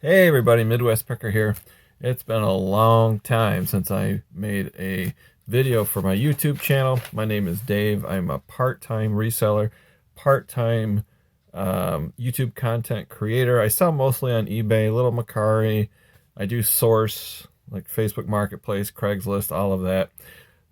Hey everybody, Midwest Picker here. It's been a long time since I made a video for my YouTube channel. My name is Dave. I'm a part-time reseller, part-time YouTube content creator. I sell mostly on eBay, Little Macari. I do source like Facebook Marketplace, Craigslist, all of that.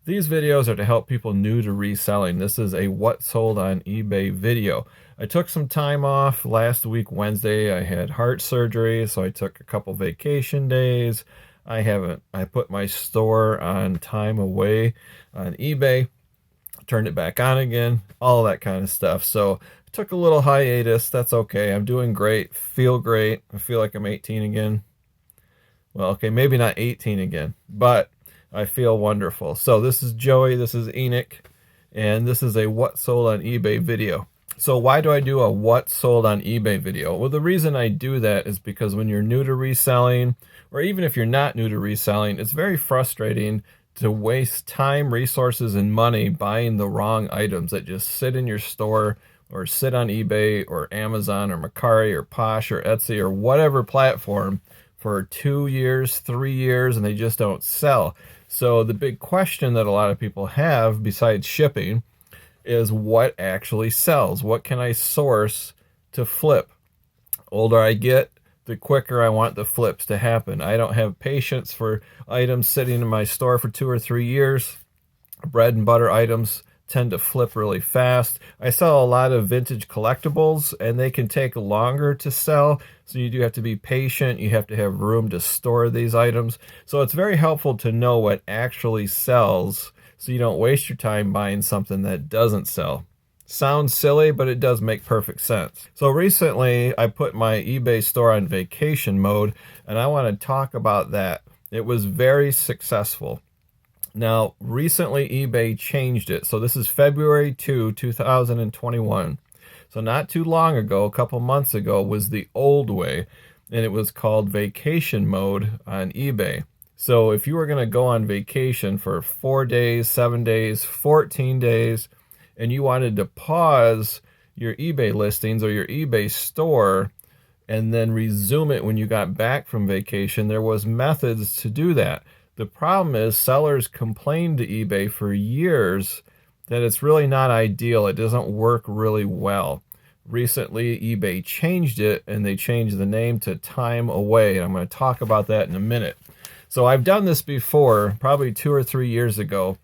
These videos are to help people new to reselling. This is a what sold on eBay video. I took some time off last week, Wednesday. I had heart surgery, so I took a couple vacation days. I put my store on time away on eBay, turned it back on again, all that kind of stuff. So I took a little hiatus. That's okay. I'm doing great, feel great. I feel like I'm 18 again. Well, okay, maybe not 18 again, but I feel wonderful. So this is Joey, this is Enoch, and this is a what sold on eBay video. So why do I do a what sold on eBay video? Well, the reason I do that is because when you're new to reselling, or even if you're not new to reselling, it's very frustrating to waste time, resources, and money buying the wrong items that just sit in your store or sit on eBay or Amazon or Macari or Posh or Etsy or whatever platform for 2 years, 3 years, and they just don't sell. So the big question that a lot of people have besides shipping is what actually sells? What can I source to flip? Older I get, the quicker I want the flips to happen. I don't have patience for items sitting in my store for 2 or 3 years. Bread and butter items tend to flip really fast. I sell a lot of vintage collectibles and they can take longer to sell. So you do have to be patient. You have to have room to store these items. So it's very helpful to know what actually sells so you don't waste your time buying something that doesn't sell. Sounds silly, but it does make perfect sense. So recently I put my eBay store on vacation mode and I want to talk about that. It was very successful. Now, recently eBay changed it. So this is February 2, 2021. So not too long ago, a couple months ago, was the old way, and it was called vacation mode on eBay. So if you were going to go on vacation for 4 days, 7 days, 14 days, and you wanted to pause your eBay listings or your eBay store and then resume it when you got back from vacation, there was methods to do that. The problem is sellers complained to eBay for years that it's really not ideal. It doesn't work really well. Recently, eBay changed it, and they changed the name to Time Away. And I'm going to talk about that in a minute. So I've done this before, probably 2 or 3 years ago.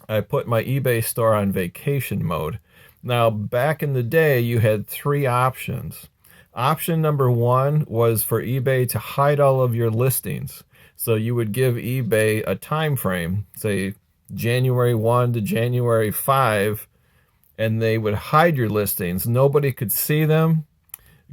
I put my eBay store on vacation mode. Now, back in the day, you had 3 options. Option number 1 was for eBay to hide all of your listings. So you would give eBay a time frame, say January 1 to January 5, and they would hide your listings. Nobody could see them.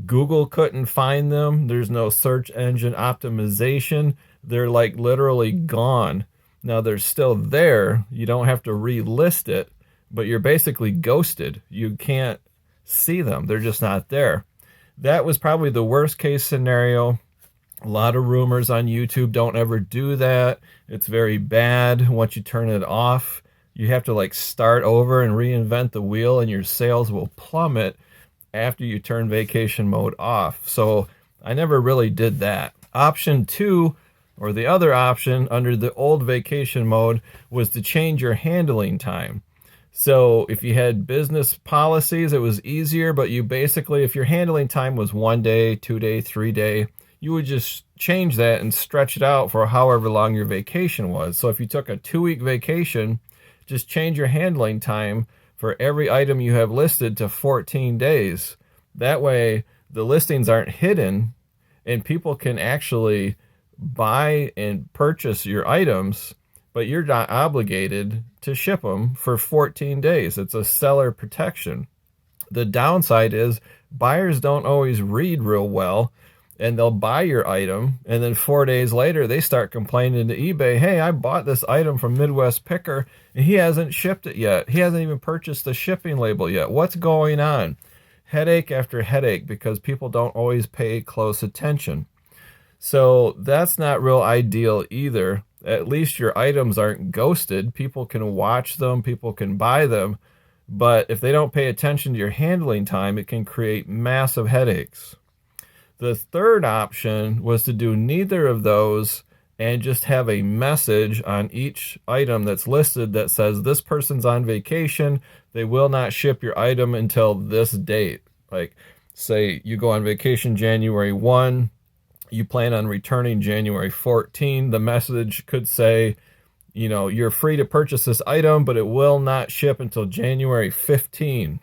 Google couldn't find them. There's no search engine optimization. They're like literally gone. Now they're still there. You don't have to relist it, but you're basically ghosted. You can't see them. They're just not there. That was probably the worst case scenario. A lot of rumors on YouTube, don't ever do that. It's very bad. Once you turn it off, you have to like start over and reinvent the wheel, and your sales will plummet after you turn vacation mode off. So I never really did that. Option 2, or the other option under the old vacation mode, was to change your handling time. So if you had business policies, it was easier, but you basically, if your handling time was 1 day, 2 day, 3 day, you would just change that and stretch it out for however long your vacation was. So if you took a 2-week vacation, just change your handling time for every item you have listed to 14 days. That way, the listings aren't hidden and people can actually buy and purchase your items, but you're not obligated to ship them for 14 days. It's a seller protection. The downside is buyers don't always read real well, and they'll buy your item, and then 4 days later, they start complaining to eBay, hey, I bought this item from Midwest Picker, and he hasn't shipped it yet. He hasn't even purchased the shipping label yet. What's going on? Headache after headache because people don't always pay close attention. So that's not real ideal either. At least your items aren't ghosted. People can watch them. People can buy them. But if they don't pay attention to your handling time, it can create massive headaches. The third option was to do neither of those and just have a message on each item that's listed that says this person's on vacation. They will not ship your item until this date. Like, say you go on vacation January 1, you plan on returning January 14. The message could say, you know, you're free to purchase this item, but it will not ship until January 15.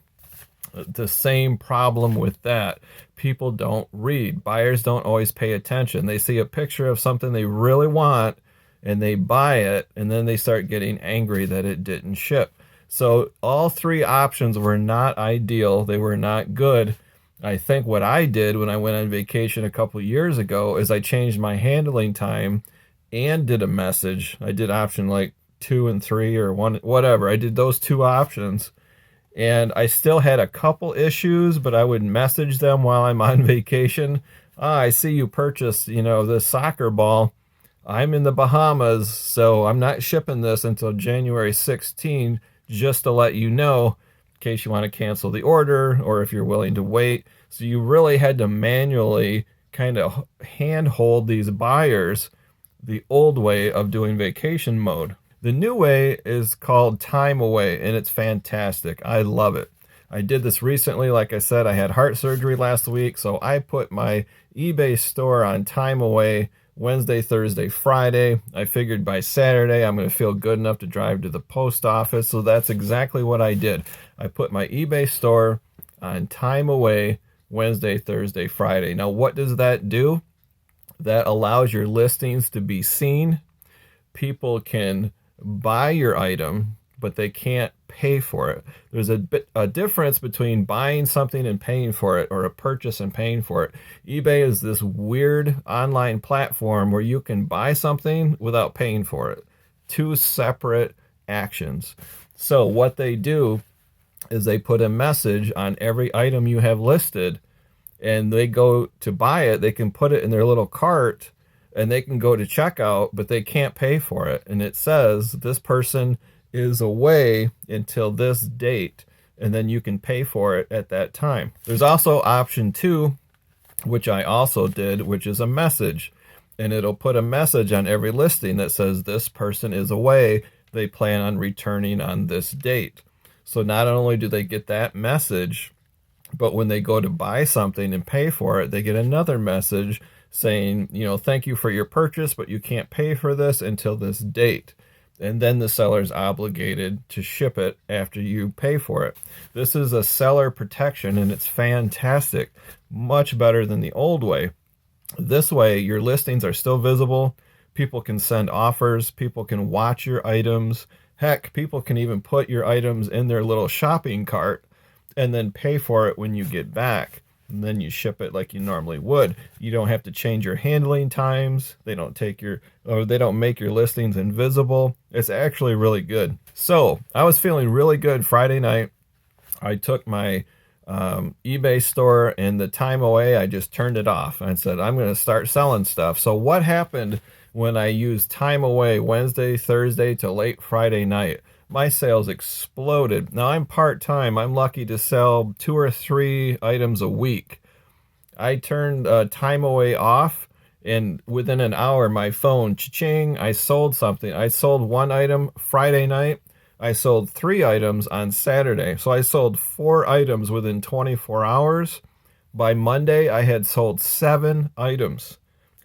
The same problem with that. People don't read. Buyers don't always pay attention. They see a picture of something they really want and they buy it, and then they start getting angry that it didn't ship. So all three options were not ideal. They were not good. I think what I did when I went on vacation a couple years ago is I changed my handling time and did a message. I did option like 2 and 3 or 1, whatever. I did those two options. And I still had a couple issues, but I would message them while I'm on vacation. I see you purchased, you know, this soccer ball. I'm in the Bahamas, so I'm not shipping this until January 16, just to let you know, in case you want to cancel the order or if you're willing to wait. So you really had to manually kind of handhold these buyers the old way of doing vacation mode. The new way is called Time Away, and it's fantastic. I love it. I did this recently. Like I said, I had heart surgery last week, so I put my eBay store on Time Away Wednesday, Thursday, Friday. I figured by Saturday I'm going to feel good enough to drive to the post office, so that's exactly what I did. I put my eBay store on Time Away Wednesday, Thursday, Friday. Now, what does that do? That allows your listings to be seen. People can buy your item, but they can't pay for it. There's a difference between buying something and paying for it, or a purchase and paying for it. eBay is this weird online platform where you can buy something without paying for it. Two separate actions. So what they do is they put a message on every item you have listed, and they go to buy it. They can put it in their little cart and they can go to checkout, but they can't pay for it. And it says this person is away until this date, and then you can pay for it at that time. There's also option 2, which I also did, which is a message. And it'll put a message on every listing that says this person is away. They plan on returning on this date. So not only do they get that message, but when they go to buy something and pay for it, they get another message saying, you know, thank you for your purchase, but you can't pay for this until this date. And then the seller's obligated to ship it after you pay for it. This is a seller protection, and it's fantastic. Much better than the old way. This way, your listings are still visible. People can send offers. People can watch your items. Heck, people can even put your items in their little shopping cart and then pay for it when you get back. And then you ship it like you normally would. You don't have to change your handling times. They don't make your listings invisible. It's actually really good. So I was feeling really good Friday night. I took my eBay store and the Time Away. I just turned it off. I said, I'm going to start selling stuff. So what happened when I used Time Away Wednesday, Thursday to late Friday night? My sales exploded. Now, I'm part-time. I'm lucky to sell 2 or 3 items a week. I turned Time Away off, and within an hour, my phone, cha-ching, I sold something. I sold 1 item Friday night. I sold 3 items on Saturday. So I sold 4 items within 24 hours. By Monday, I had sold 7 items.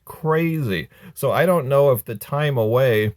Crazy. So I don't know if the Time Away,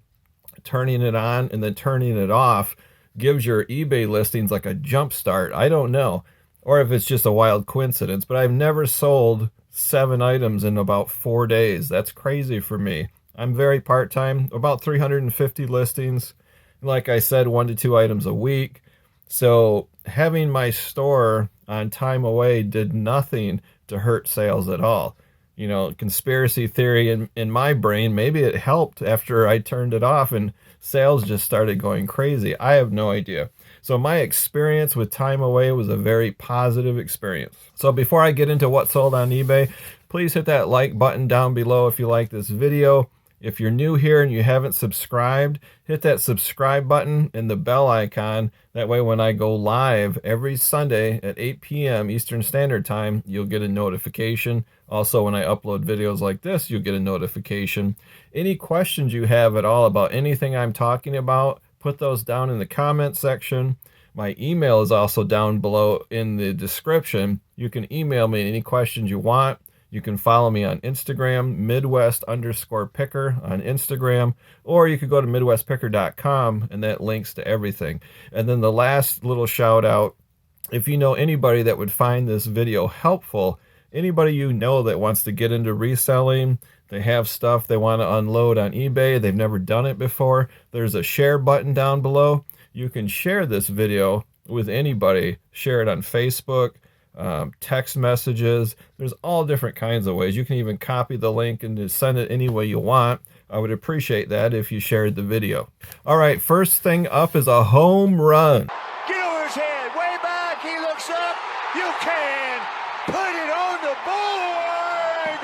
turning it on and then turning it off, gives your eBay listings like a jump start. I don't know. Or if it's just a wild coincidence, but I've never sold 7 items in about 4 days. That's crazy for me. I'm very part-time, about 350 listings. Like I said, 1 to 2 items a week. So having my store on Time Away did nothing to hurt sales at all. You know, conspiracy theory in my brain, maybe it helped after I turned it off and sales just started going crazy. I have no idea. So my experience with Time Away was a very positive experience. So before I get into what sold on eBay, please hit that like button down below if you like this video. If you're new here and you haven't subscribed, hit that subscribe button and the bell icon. That way when I go live every Sunday at 8 p.m. Eastern Standard Time, you'll get a notification. Also, when I upload videos like this, you'll get a notification. Any questions you have at all about anything I'm talking about, put those down in the comment section. My email is also down below in the description. You can email me any questions you want. You can follow me on Instagram, Midwest_picker on Instagram, or you could go to MidwestPicker.com and that links to everything. And then the last little shout out, if you know anybody that would find this video helpful, anybody you know that wants to get into reselling, they have stuff they want to unload on eBay, they've never done it before, there's a share button down below. You can share this video with anybody. Share it on Facebook, text messages. There's all different kinds of ways. You can even copy the link and just send it any way you want. I would appreciate that if you shared the video. All right, first thing up is a home run. Get over his head, way back, he looks up, you can put it on the board!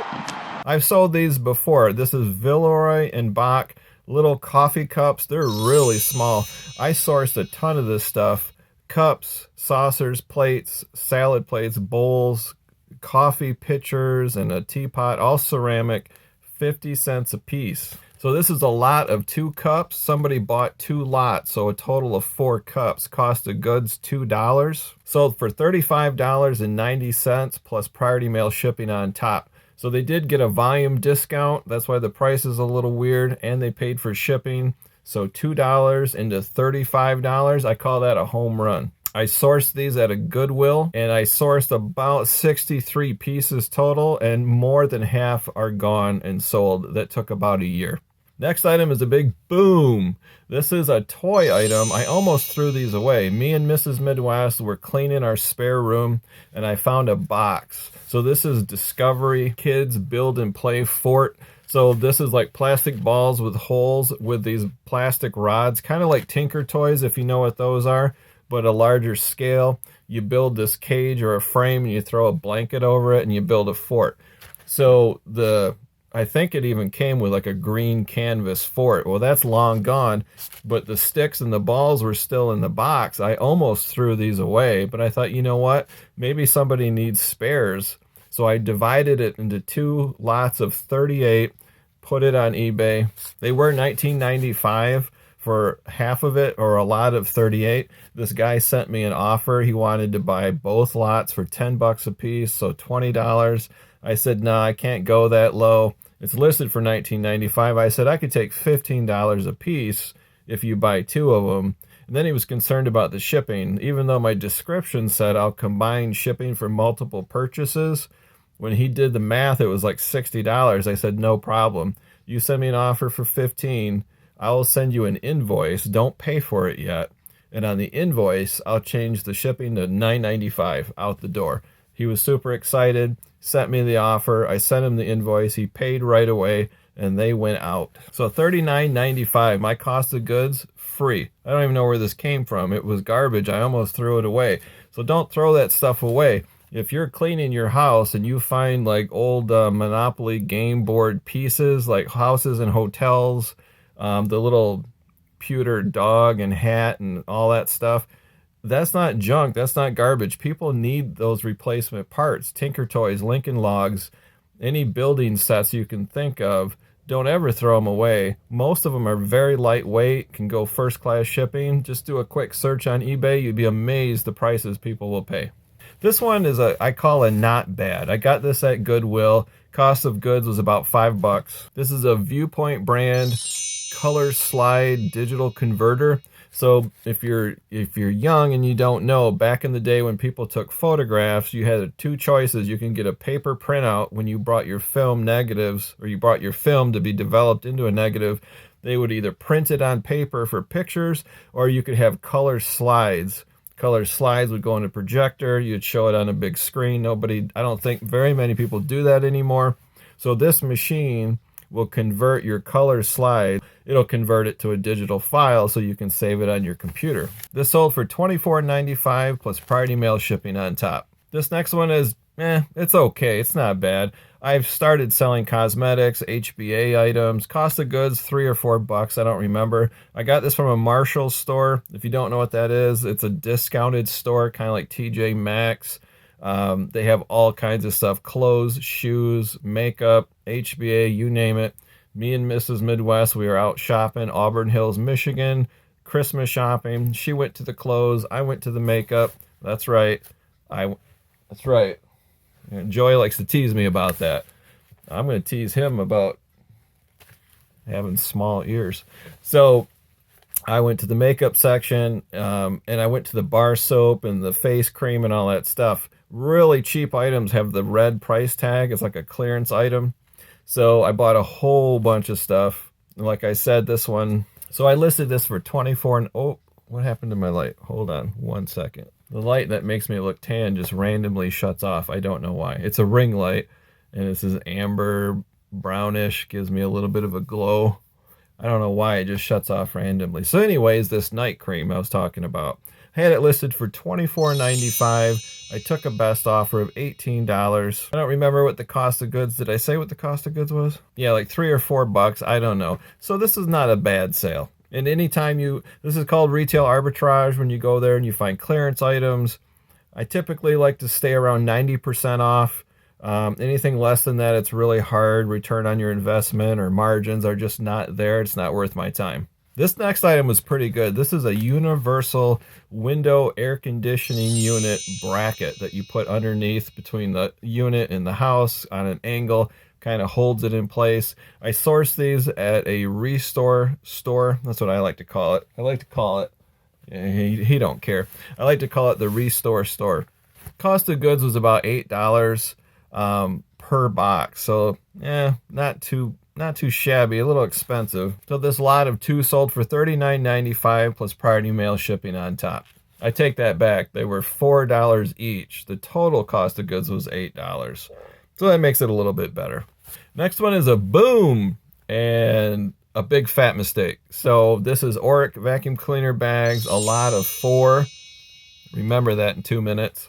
I've sold these before. This is Villaroy and Bach little coffee cups. They're really small. I sourced a ton of this stuff. Cups, saucers, plates, salad plates, bowls, coffee pitchers, and a teapot, all ceramic, 50 cents a piece. So this is a lot of 2 cups. Somebody bought 2 lots, so a total of 4 cups. Cost of goods $2. Sold for $35.90 plus priority mail shipping on top. So they did get a volume discount. That's why the price is a little weird, and they paid for shipping. So $2 into $35, I call that a home run. I sourced these at a Goodwill, and I sourced about 63 pieces total, and more than half are gone and sold. That took about a year. Next item is a big boom. This is a toy item. I almost threw these away. Me and Mrs. Midwest were cleaning our spare room, and I found a box. So this is Discovery Kids Build and Play Fort. So this is like plastic balls with holes with these plastic rods, kind of like Tinker Toys, if you know what those are, but a larger scale. You build this cage or a frame, and you throw a blanket over it, and you build a fort. So I think it even came with like a green canvas fort. Well, that's long gone, but the sticks and the balls were still in the box. I almost threw these away, but I thought, you know what? Maybe somebody needs spares. So I divided it into 2 lots of 38, put it on eBay. They were $19.95 for half of it, or a lot of 38. This guy sent me an offer. He wanted to buy both lots for $10 a piece, so $20. I said, no, I can't go that low. It's listed for $19.95. I said, I could take $15 a piece if you buy 2 of them. And then he was concerned about the shipping. Even though my description said I'll combine shipping for multiple purchases, when he did the math, it was like $60. I said, no problem. You send me an offer for $15. I will send you an invoice. Don't pay for it yet. And on the invoice, I'll change the shipping to $9.95 out the door. He was super excited, sent me the offer. I sent him the invoice. He paid right away, and they went out. So $39.95, my cost of goods, free. I don't even know where this came from. It was garbage. I almost threw it away. So don't throw that stuff away. If you're cleaning your house and you find like old Monopoly game board pieces, like houses and hotels, the little pewter dog and hat and all that stuff, that's not junk. That's not garbage. People need those replacement parts. Tinker Toys, Lincoln Logs, any building sets you can think of, don't ever throw them away. Most of them are very lightweight, can go first class shipping. Just do a quick search on eBay. You'd be amazed the prices people will pay. This one is I call a not bad. I got this at Goodwill. Cost of goods was about $5. This is a Viewpoint brand color slide digital converter. So if you're young and you don't know, back in the day when people took photographs, you had 2 choices. You can get a paper printout when you brought your film negatives, or you brought your film to be developed into a negative. They would either print it on paper for pictures, or you could have color slides. Color slides would go in a projector. You'd show it on a big screen. I don't think very many people do that anymore. So this machine will convert your color slide. It'll convert it to a digital file so you can save it on your computer. This sold for $24.95 plus priority mail shipping on top. This next one is It's okay. It's not bad. I've started selling cosmetics, HBA items, cost of goods, $3 or $4. I don't remember. I got this from a Marshall store. If you don't know what that is, it's a discounted store, kind of like TJ Maxx. They have all kinds of stuff, clothes, shoes, makeup, HBA, you name it. Me and Mrs. Midwest, we were out shopping, Auburn Hills, Michigan, Christmas shopping. She went to the clothes. I went to the makeup. That's right. That's right. And Joy likes to tease me about that. I'm going to tease him about having small ears. So I went to the makeup section, and I went to the bar soap and the face cream and all that stuff. Really cheap items have the red price tag. It's like a clearance item. So I bought a whole bunch of stuff. And like I said, this one. So I listed this for 24. And oh, what happened to my light? Hold on 1 second. The light that makes me look tan just randomly shuts off. I don't know why. It's a ring light, and this is amber brownish, gives me a little bit of a glow. I don't know why it just shuts off randomly. So anyways, this night cream I was talking about, I had it listed for $24.95. I took a best offer of $18. I don't remember what the cost of goods. Did I say what the cost of goods was? Yeah, like $3 or $4. I don't know. So this is not a bad sale. And anytime this is called retail arbitrage, when you go there and you find clearance items. I typically like to stay around 90% off. Anything less than that, it's really hard. Return on your investment or margins are just not there. It's not worth my time. This next item was pretty good. This is a universal window air conditioning unit bracket that you put underneath between the unit and the house on an angle. Kind of holds it in place. I sourced these at a restore store. That's what I like to call it. I like to call it, he don't care. I like to call it the restore store. Cost of goods was about $8 per box. So not too shabby, a little expensive. So this lot of 2 sold for $39.95 plus priority mail shipping on top. I take that back. They were $4 each. The total cost of goods was $8. So that makes it a little bit better. Next one is a boom and a big fat mistake. So this is Oric vacuum cleaner bags, a lot of 4. Remember that in 2 minutes.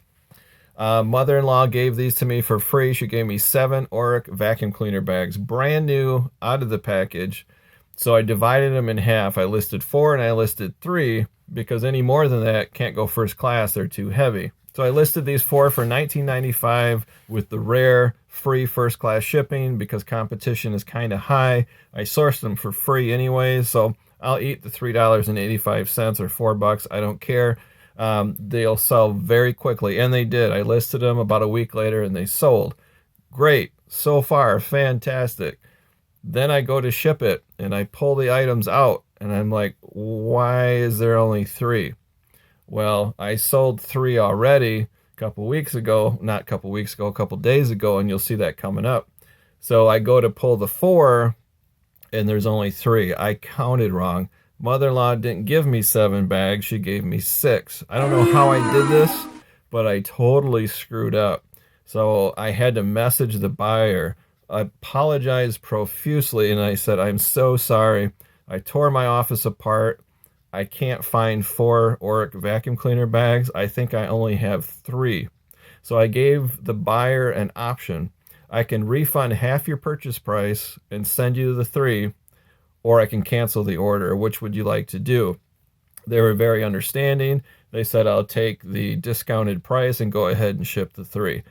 Mother-in-law gave these to me for free. She gave me 7 Oric vacuum cleaner bags, brand new, out of the package. So I divided them in half. I listed 4 and I listed 3 because any more than that can't go first class. They're too heavy. So I listed these 4 for $19.95 with the rare free first class shipping because competition is kind of high. I sourced them for free anyways, so I'll eat the $3.85 or $4. I don't care. They'll sell very quickly, and they did. I listed them about a week later, and they sold. Great. So far, fantastic. Then I go to ship it, and I pull the items out, and I'm like, why is there only 3? Well, I sold 3 already a couple days ago, and you'll see that coming up. So I go to pull the 4, and there's only 3. I counted wrong. Mother-in-law didn't give me 7 bags. She gave me 6. I don't know how I did this, but I totally screwed up. So I had to message the buyer. I apologized profusely, and I said, I'm so sorry. I tore my office apart. I can't find 4 Oric vacuum cleaner bags. I think I only have 3. So I gave the buyer an option. I can refund half your purchase price and send you the 3, or I can cancel the order. Which would you like to do? They were very understanding. They said, I'll take the discounted price and go ahead and ship the 3.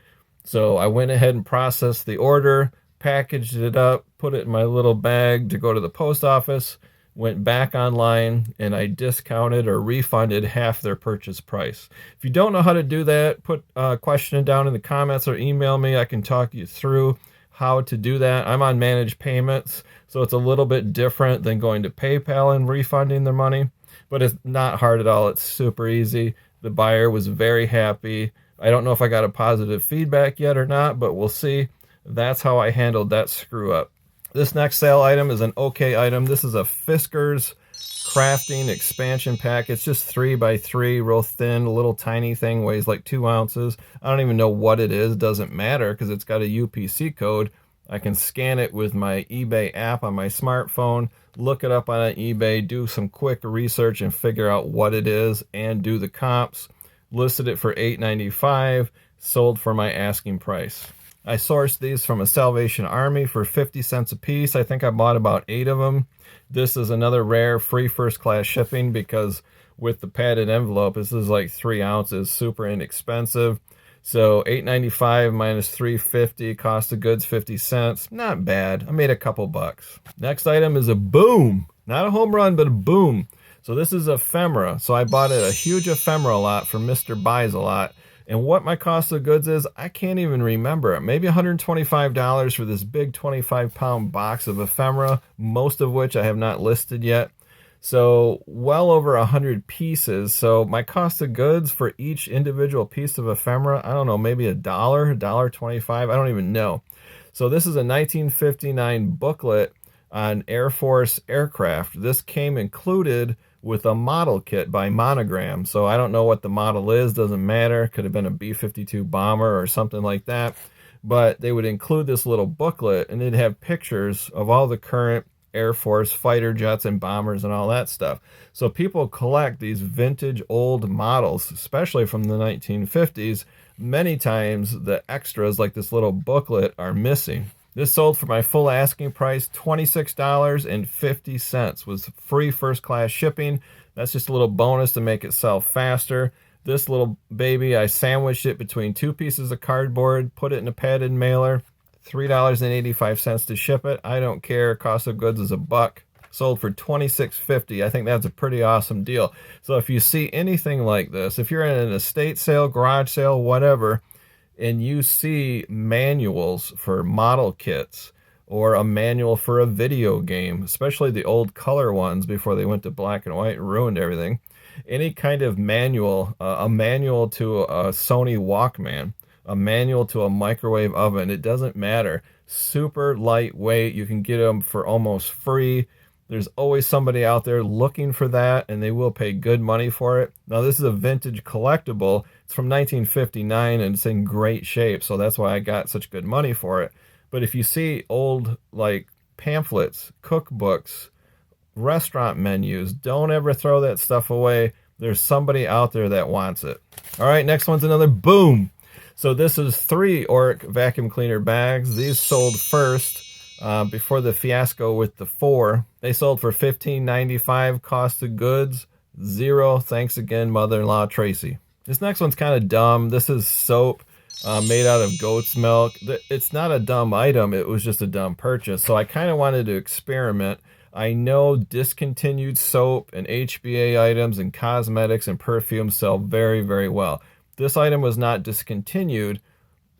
So I went ahead and processed the order, packaged it up, put it in my little bag to go to the post office, went back online, and I discounted or refunded half their purchase price. If you don't know how to do that, put a question down in the comments or email me. I can talk you through how to do that. I'm on managed payments, so it's a little bit different than going to PayPal and refunding their money, but it's not hard at all. It's super easy. The buyer was very happy. I don't know if I got a positive feedback yet or not, but we'll see. That's how I handled that screw up. This next sale item is an okay item. This is a Fiskars crafting expansion pack. It's just 3x3, real thin, a little tiny thing, weighs like 2 ounces. I don't even know what it is. Doesn't matter because it's got a UPC code. I can scan it with my eBay app on my smartphone, look it up on eBay, do some quick research and figure out what it is and do the comps. Listed it for $8.95. sold for my asking price. I sourced these from a Salvation Army for 50 cents a piece. I think I bought about 8 of them. This is another rare free first class shipping because with the padded envelope, this is like 3 ounces, super inexpensive. So $8.95 minus $3.50, cost of goods 50 cents. Not bad. I made a couple bucks. Next item is a boom. Not a home run, but a boom. So this is ephemera. So I bought a huge ephemera lot from Mr. Buys a Lot. And what my cost of goods is, I can't even remember. Maybe $125 for this big 25-pound box of ephemera, most of which I have not listed yet. So well over 100 pieces. So my cost of goods for each individual piece of ephemera, I don't know, maybe $1.25. I don't even know. So this is a 1959 booklet on Air Force aircraft. This came included with a model kit by Monogram. So I don't know what the model is, doesn't matter. Could have been a B-52 bomber or something like that. But they would include this little booklet and it'd have pictures of all the current Air Force fighter jets and bombers and all that stuff. So people collect these vintage old models, especially from the 1950s. Many times the extras like this little booklet are missing. This sold for my full asking price, $26.50, was free first class shipping. That's just a little bonus to make it sell faster. This little baby, I sandwiched it between 2 pieces of cardboard, put it in a padded mailer, $3.85 to ship it. I don't care. Cost of goods is $1. Sold for $26.50. I think that's a pretty awesome deal. So if you see anything like this, if you're in an estate sale, garage sale, whatever, and you see manuals for model kits or a manual for a video game, especially the old color ones before they went to black and white and ruined everything, any kind of manual, a manual to a Sony Walkman, a manual to a microwave oven, it doesn't matter. Super lightweight. You can get them for almost free. There's always somebody out there looking for that, and they will pay good money for it. Now, this is a vintage collectible. It's from 1959, and it's in great shape, so that's why I got such good money for it. But if you see old, like, pamphlets, cookbooks, restaurant menus, don't ever throw that stuff away. There's somebody out there that wants it. All right, next one's another boom. So this is 3 Oric vacuum cleaner bags. These sold first. Before the fiasco with the 4, they sold for $15.95. Cost of goods $0. Thanks again, mother-in-law Tracy. This next one's kind of dumb. This is soap made out of goat's milk. It's not a dumb item. It was just a dumb purchase. So I kind of wanted to experiment. I know discontinued soap and HBA items and cosmetics and perfumes sell very, very well. This item was not discontinued.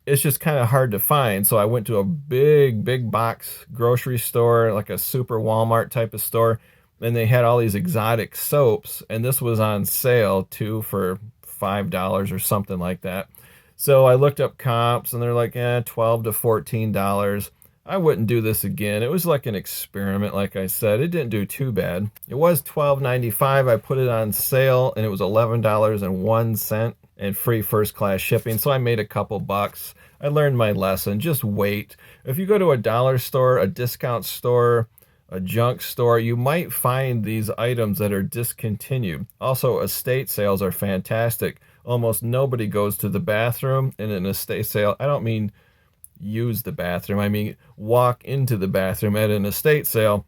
It's just kind of hard to find. So I went to a big box grocery store, like a super Walmart type of store, and they had all these exotic soaps, and this was on sale, 2 for $5 or something like that. So I looked up comps, and they're like, $12 to $14. I wouldn't do this again. It was like an experiment, like I said. It didn't do too bad. It was $12.95. I put it on sale, and it was $11.01. And free first class shipping, so I made a couple bucks. I learned my lesson. Just wait. If you go to a dollar store, a discount store, a junk store, you might find these items that are discontinued. Also, estate sales are fantastic. Almost nobody goes to the bathroom in an estate sale. I don't mean use the bathroom. I mean walk into the bathroom at an estate sale.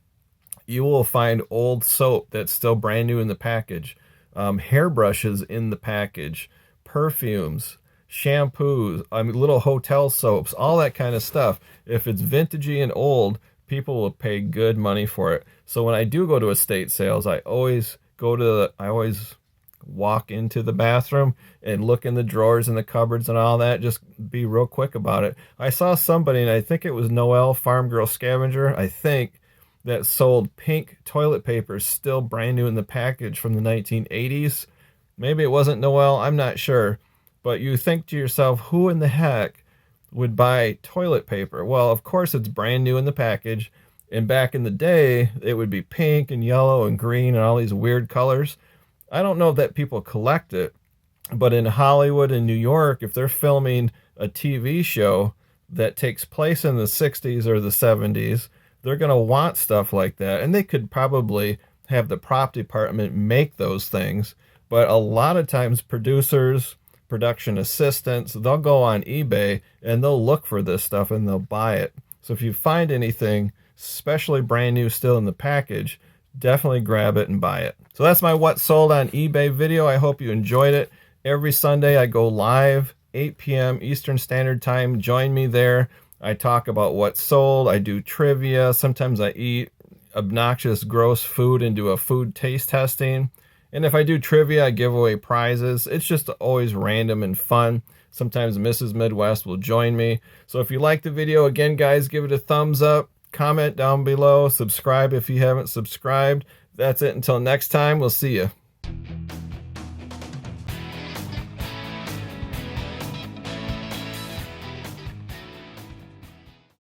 You will find old soap that's still brand new in the package, hairbrushes in the package, perfumes, shampoos, little hotel soaps, all that kind of stuff. If it's vintagey and old, people will pay good money for it. So when I do go to estate sales, I always walk into the bathroom and look in the drawers and the cupboards and all that. Just be real quick about it. I saw somebody, and I think it was Noelle, Farm Girl Scavenger, I think, that sold pink toilet paper still brand new in the package from the 1980s. Maybe it wasn't Noelle, I'm not sure. But you think to yourself, who in the heck would buy toilet paper? Well, of course it's brand new in the package. And back in the day, it would be pink and yellow and green and all these weird colors. I don't know that people collect it. But in Hollywood and New York, if they're filming a TV show that takes place in the 60s or the 70s, they're going to want stuff like that. And they could probably have the prop department make those things. But a lot of times producers, production assistants, they'll go on eBay and they'll look for this stuff and they'll buy it. So if you find anything, especially brand new still in the package, definitely grab it and buy it. So that's my What Sold on eBay video. I hope you enjoyed it. Every Sunday I go live, 8 p.m. Eastern Standard Time. Join me there. I talk about what's sold. I do trivia. Sometimes I eat obnoxious, gross food and do a food taste testing. And if I do trivia, I give away prizes. It's just always random and fun. Sometimes Mrs. Midwest will join me. So if you like the video, again, guys, give it a thumbs up. Comment down below. Subscribe if you haven't subscribed. That's it. Until next time, we'll see you.